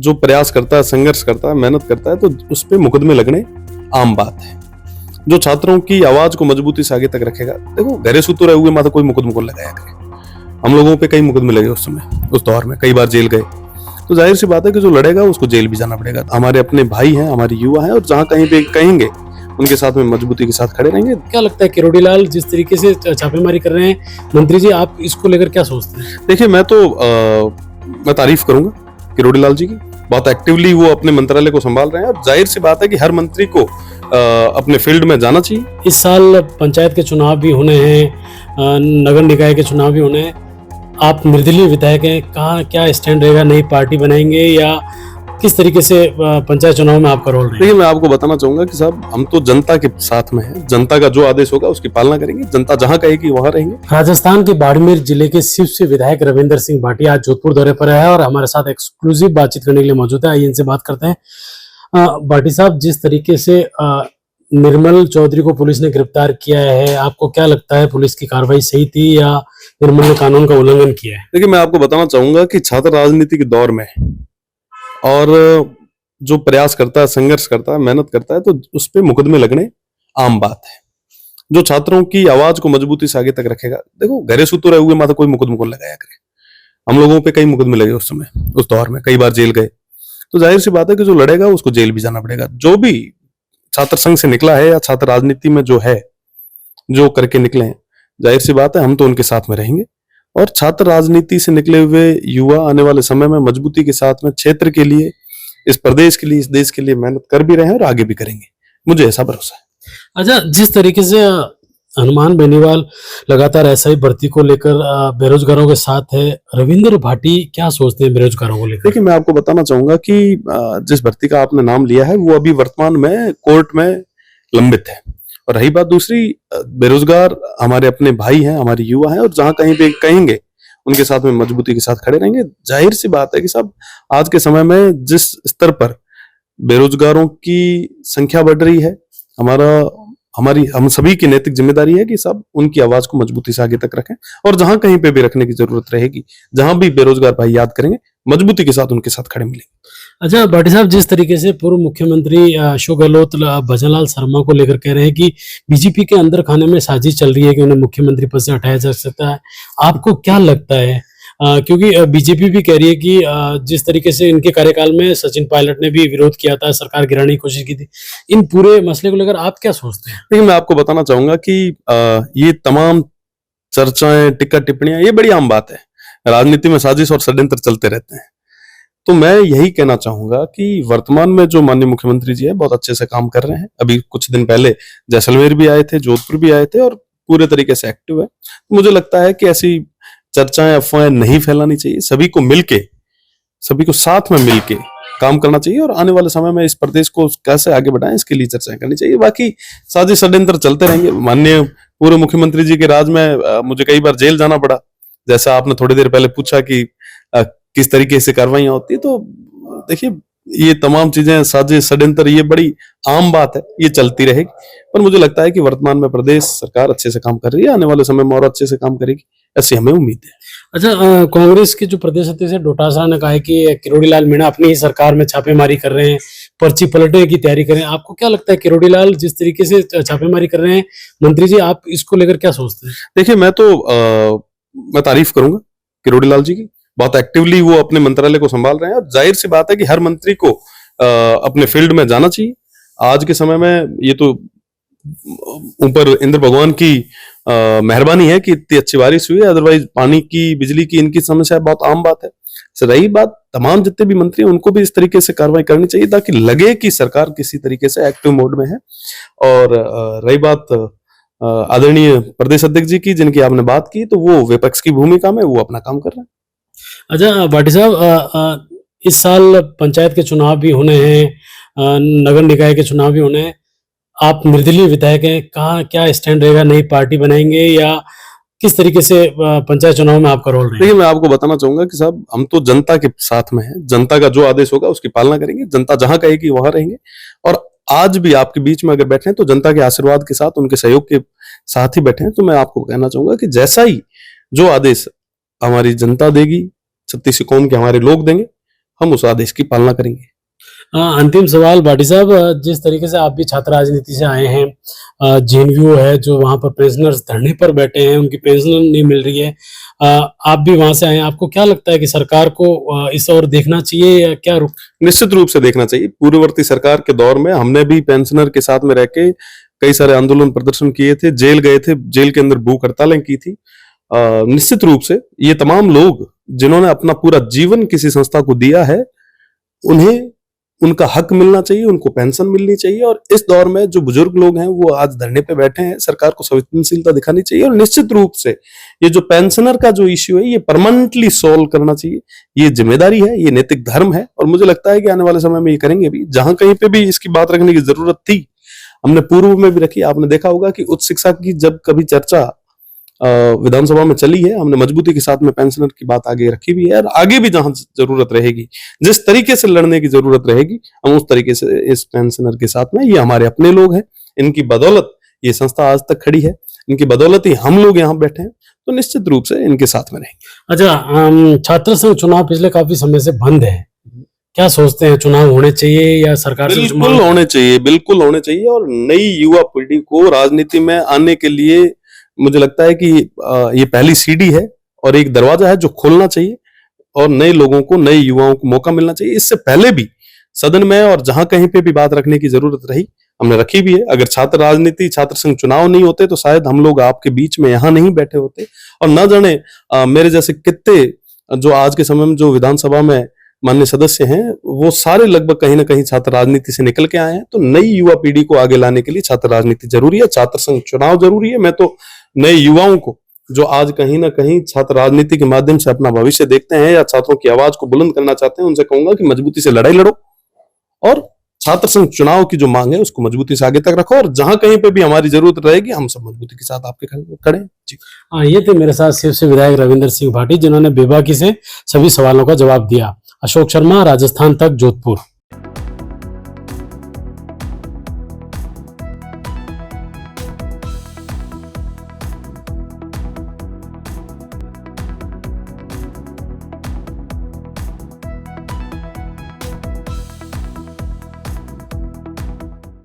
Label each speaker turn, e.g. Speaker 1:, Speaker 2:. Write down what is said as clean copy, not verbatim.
Speaker 1: जो प्रयास करता है, संघर्ष करता है, मेहनत करता है, तो उस पे मुकदमे लगने आम बात है। जो छात्रों की आवाज को मजबूती से आगे तक रखेगा, देखो घरे सुतू रहे हुए माता कोई मुकदमे को लगाया करे। हम लोगों पे कई मुकदमे लगे उस समय, उस दौर में कई बार जेल गए, तो जाहिर सी बात है कि जो लड़ेगा उसको जेल भी जाना पड़ेगा। हमारे अपने भाई हैं, हमारे युवा हैं, और जहां कहीं पे कहेंगे उनके साथ में मजबूती के साथ खड़े रहेंगे।
Speaker 2: क्या लगता है किरोड़ी लाल जिस तरीके से छापेमारी कर रहे हैं, मंत्री जी आप इसको लेकर क्या सोचते हैं?
Speaker 1: देखिए मैं तारीफ करूंगा किरोड़ी लाल जी की, बहुत एक्टिवली वो अपने मंत्रालय को संभाल रहे हैं, और जाहिर सी बात है कि हर मंत्री को अपने फील्ड में जाना चाहिए।
Speaker 2: इस साल पंचायत के चुनाव भी होने हैं, नगर निकाय के चुनाव भी होने हैं, आप निर्दलीय विधायक हैं, कहाँ क्या स्टैंड रहेगा? नई पार्टी बनाएंगे या किस तरीके से पंचायत चुनाव में आपका रोल रहेगा?
Speaker 1: देखिए मैं आपको बताना चाहूंगा कि साहब हम तो जनता के साथ में हैं, जनता का जो आदेश होगा उसकी पालना करेंगे, जनता जहां कहेगी वहां रहेंगे।
Speaker 2: राजस्थान के बाड़मेर जिले के शिव से विधायक रविंदर सिंह भाटिया आज जोधपुर दौरे पर आया है और हमारे साथ एक्सक्लूसिव बातचीत करने के लिए मौजूद है। आइए इनसे बात करते हैं। भाटी साहब, जिस तरीके से निर्मल चौधरी को पुलिस ने गिरफ्तार किया है, आपको क्या लगता है पुलिस की कार्रवाई सही थी या निर्मल ने कानून का उल्लंघन किया है?
Speaker 1: देखिए मैं आपको बताना चाहूंगा कि छात्र राजनीति के दौर में और जो प्रयास करता है, संघर्ष करता है, मेहनत करता है, तो उस पे मुकदमे लगने आम बात है। जो छात्रों की आवाज को मजबूती से आगे तक रखेगा, देखो घरे सुतू रहे हुए माता कोई मुकदमे को लगाया करे। हम लोगों पे कई मुकदमे लगे उस समय, उस दौर में कई बार जेल गए, तो जाहिर सी बात है कि जो लड़ेगा उसको जेल भी जाना पड़ेगा। जो भी छात्र संघ से निकला है या छात्र राजनीति में जो है, जो करके निकले हैं, जाहिर सी बात है हम तो उनके साथ में रहेंगे, और छात्र राजनीति से निकले हुए युवा आने वाले समय में मजबूती के साथ में क्षेत्र के लिए, इस प्रदेश के लिए, इस देश के लिए मेहनत कर भी रहे हैं और आगे भी करेंगे, मुझे ऐसा भरोसा है।
Speaker 2: अच्छा, जिस तरीके से हनुमान बेनीवाल लगातार एसआई भर्ती को लेकर बेरोजगारों के साथ है, रविंद्र भाटी क्या सोचते हैं बेरोजगारों को लेकर?
Speaker 1: देखिए मैं आपको बताना चाहूंगा कि जिस भर्ती का आपने नाम लिया है वो अभी वर्तमान में कोर्ट में लंबित है, और रही बात दूसरी, बेरोजगार हमारे अपने भाई हैं, हमारे युवा हैं, और जहां कहीं पे कहेंगे उनके साथ में मजबूती के साथ खड़े रहेंगे। जाहिर सी बात है कि साहब आज के समय में जिस स्तर पर बेरोजगारों की संख्या बढ़ रही है, हम सभी की नैतिक जिम्मेदारी है कि सब उनकी आवाज को मजबूती से आगे तक रखें, और जहां कहीं पे भी रखने की जरूरत रहेगी, जहां भी बेरोजगार भाई याद करेंगे, मजबूती के साथ उनके साथ खड़े मिलेंगे।
Speaker 2: अच्छा भाटी साहब, जिस तरीके से पूर्व मुख्यमंत्री अशोक गहलोत भजनलाल शर्मा को लेकर कह रहे हैं कि बीजेपी के अंदर खाने में साजिश चल रही है कि उन्हें मुख्यमंत्री पद से हटाया जा सकता है, आपको क्या लगता है? क्योंकि बीजेपी भी कह रही है कि जिस तरीके से इनके कार्यकाल में सचिन पायलट ने भी विरोध किया था, सरकार गिराने की कोशिश की थी, इन पूरे मसले को लेकर आप क्या सोचते हैं?
Speaker 1: देखिए मैं आपको बताना चाहूंगा कि ये तमाम चर्चाएं, टिक्का टिप्पणियां, ये बड़ी आम बात है। राजनीति में साजिश और षड्यंत्र चलते रहते हैं। तो मैं यही कहना चाहूंगा कि वर्तमान में जो माननीय मुख्यमंत्री जी है बहुत अच्छे से काम कर रहे हैं। अभी कुछ दिन पहले जैसलमेर भी आए थे, जोधपुर भी आए थे, और पूरे तरीके से एक्टिव है। तो मुझे लगता है कि ऐसी चर्चाएं, अफवाहें नहीं फैलानी चाहिए। सभी को साथ में मिलके काम करना चाहिए, और आने वाले समय में इस प्रदेश को कैसे आगे बढ़ाएं इसके लिए चर्चाएं करनी चाहिए। बाकी साजिश षड्यंत्र चलते रहेंगे। माननीय पूर्व मुख्यमंत्री जी के राज में मुझे कई बार जेल जाना पड़ा, जैसा आपने थोड़ी देर पहले पूछा कि किस तरीके से कार्रवाइयां होती है। तो देखिए ये तमाम चीजें, साजिश षड्यंत्र, ये बड़ी आम बात है, ये चलती रहेगी। पर मुझे लगता है कि वर्तमान में प्रदेश सरकार अच्छे से काम कर रही है, आने वाले समय में और अच्छे से काम करेगी, ऐसी हमें उम्मीद है।
Speaker 2: अच्छा, कांग्रेस के जो प्रदेश अध्यक्ष डोटासरा ने कहा है कि किरोड़ी लाल मीणा अपनी ही सरकार में छापेमारी कर रहे हैं, पर्ची पलटने की तैयारी कर रहे हैं, आपको क्या लगता है किरोड़ी लाल जिस तरीके से छापेमारी कर रहे हैं, मंत्री जी आप इसको लेकर क्या सोचते हैं?
Speaker 1: देखिए मैं तारीफ करूंगा किरोड़ी लाल जी की, बहुत एक्टिवली वो अपने मंत्रालय को संभाल रहे हैं, और जाहिर सी बात है कि हर मंत्री को अपने फील्ड में जाना चाहिए। आज के समय में ये तो ऊपर इंद्र भगवान की मेहरबानी है कि इतनी अच्छी बारिश हुई है, अदरवाइज पानी की, बिजली की, इनकी समस्या बहुत आम बात है। रही बात, तमाम जितने भी मंत्री हैं उनको भी इस तरीके से कार्रवाई करनी चाहिए ताकि लगे कि सरकार किसी तरीके से एक्टिव मोड में है। और रही बात आदरणीय प्रदेश अध्यक्ष जी की, जिनकी आपने बात की, तो वो विपक्ष की भूमिका में वो अपना काम कर रहे हैं।
Speaker 2: अच्छा भाटी साहब, इस साल पंचायत के चुनाव भी होने हैं, नगर निकाय के चुनाव भी होने हैं, आप निर्दलीय विधायक हैं, कहाँ क्या स्टैंड रहेगा? नई पार्टी बनाएंगे या किस तरीके से पंचायत चुनाव में आपका रोल रहेगा?
Speaker 1: देखिए मैं आपको बताना चाहूंगा कि साहब हम तो जनता के साथ में हैं, जनता का जो आदेश होगा उसकी पालना करेंगे, जनता जहां कहेगी वहां रहेंगे। और आज भी आपके बीच में अगर बैठे हैं तो जनता के आशीर्वाद के साथ, उनके सहयोग के साथ ही बैठे हैं। तो मैं आपको कहना चाहूंगा कि जैसा ही जो आदेश हमारी जनता देगी, 36 कौम के हमारे लोग देंगे, हम उस आदेश की पालना करेंगे।
Speaker 2: अंतिम सवाल भाटी साहब, जिस तरीके से आप भी छात्र राजनीति से आए हैं, जेएनयू है जो वहां पर पेंशनर्स धरने पर बैठे हैं, उनकी पेंशन नहीं मिल रही है, आप भी वहां से आए हैं, आपको क्या लगता है कि सरकार को इस ओर देखना चाहिए या क्या
Speaker 1: निश्चित रूप से देखना चाहिए। पूर्ववर्ती सरकार के दौर में हमने भी पेंशनर के साथ में रह के कई सारे आंदोलन प्रदर्शन किए थे, जेल गए थे, जेल के अंदर भूख हड़तालें की थी। निश्चित रूप से ये तमाम लोग जिन्होंने अपना पूरा जीवन किसी संस्था को दिया है, उन्हें उनका हक मिलना चाहिए, उनको पेंशन मिलनी चाहिए। और इस दौर में जो बुजुर्ग लोग हैं वो आज धरने पे बैठे हैं, सरकार को संवेदनशीलता दिखानी चाहिए और निश्चित रूप से ये जो पेंशनर का जो इश्यू है ये परमानेंटली सॉल्व करना चाहिए। ये जिम्मेदारी है, ये नैतिक धर्म है और मुझे लगता है कि आने वाले समय में ये करेंगे भी। जहां कहीं पे भी इसकी बात रखने की जरूरत थी, हमने पूर्व में भी रखी। आपने देखा होगा कि उच्च शिक्षा की जब कभी चर्चा विधानसभा में चली है, हमने मजबूती के साथ में पेंशनर की बात आगे रखी भी है और आगे भी जहां जरूरत रहेगी, जिस तरीके से लड़ने की जरूरत रहेगी, हम उस तरीके से इस पेंशनर के साथ में, ये हमारे अपने लोग हैं, इनकी बदौलत ये संस्था आज तक खड़ी है, इनकी बदौलत ही हम लोग यहाँ बैठे हैं, तो निश्चित रूप से इनके साथ में रहेंगे।
Speaker 2: अच्छा, छात्र संघ चुनाव पिछले काफी समय से बंद है, क्या सोचते हैं, चुनाव होने चाहिए या सरकार से
Speaker 1: बिल्कुल होने चाहिए, बिल्कुल होने चाहिए। और नई युवा पीढ़ी को राजनीति में आने के लिए मुझे लगता है कि ये पहली सीढ़ी है और एक दरवाजा है जो खोलना चाहिए और नए लोगों को, नए युवाओं को मौका मिलना चाहिए। इससे पहले भी सदन में और जहां कहीं पे भी बात रखने की जरूरत रही, हमने रखी भी है। अगर छात्र राजनीति, छात्र संघ चुनाव नहीं होते तो शायद हम लोग आपके बीच में यहाँ नहीं बैठे होते। और न जाने मेरे जैसे कितने जो आज के समय में जो विधानसभा में माननीय सदस्य हैं, वो सारे लगभग कहीं ना कहीं छात्र राजनीति से निकल के आए हैं। तो नई युवा पीढ़ी को आगे लाने के लिए छात्र राजनीति जरूरी है, छात्र संघ चुनाव जरूरी है। मैं तो नए युवाओं को जो आज कहीं ना कहीं छात्र राजनीति के माध्यम से अपना भविष्य देखते हैं या छात्रों की आवाज को बुलंद करना चाहते हैं, उनसे कहूंगा कि मजबूती से लड़ाई लड़ो और छात्र संघ चुनाव की जो मांग है उसको मजबूती से आगे तक रखो और जहां कहीं पे भी हमारी जरूरत रहेगी हम सब मजबूती के साथ आपके खड़े हैं। जी
Speaker 2: ये थे मेरे साथ शिव से विधायक रविंद्र सिंह भाटी, जिन्होंने बेबाकी से सभी सवालों का जवाब दिया। अशोक शर्मा, राजस्थान तक, जोधपुर।